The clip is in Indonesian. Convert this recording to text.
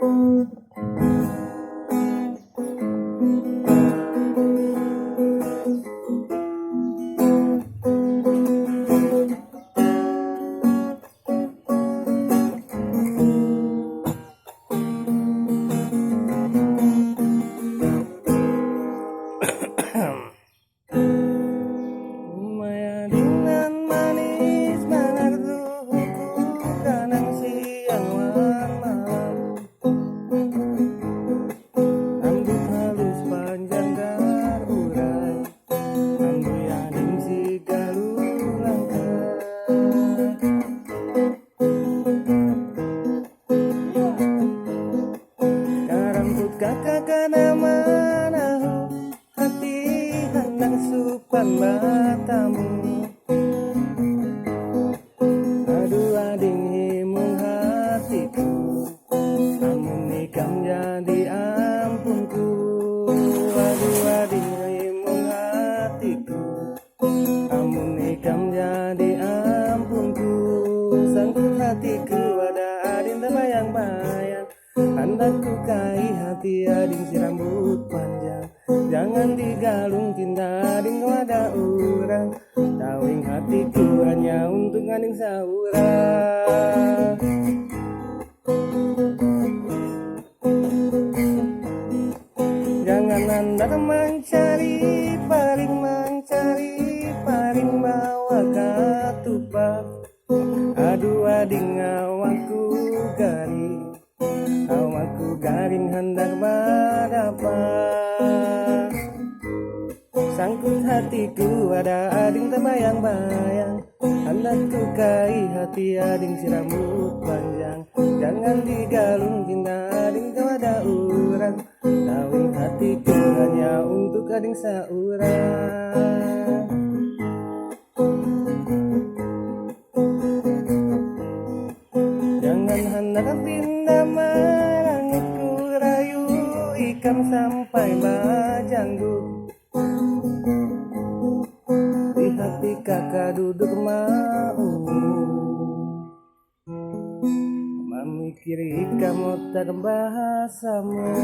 Dengan manis mengerduku kadang siang malam, rambut halus panjang terurai, rambut yadim si galung langkah. Karambut kakak kana manahu, hati hendak supan matamu. Aduh ading himun hatiku, kamu nikam jadi ampunku. Aduh ading himun hatiku, kamu nikam jadi ampunku. Sangkut hatiku ada ading terbayang-bayang, hendak ku kai hati ading si rambut panjang. Jangan digalung cinta ading kepada orang, tawing hatiku hanya untuk ading saurang. Jangan anda mencari paling bawa katupak. Aduh ading awakku garing hendak berdapat. Sangkut hatiku ada ading terbayang-bayang, hendak ku kai hati ading si rambut panjang. Jangan digalung cinta ading kepada orang, tawing hatiku hanya untuk ading saurang. Jangan hendak pindah merangit ku rayu ikan sampai bajanggu. Di hati kakak duduk mau memikiri kamu tak bahasamu.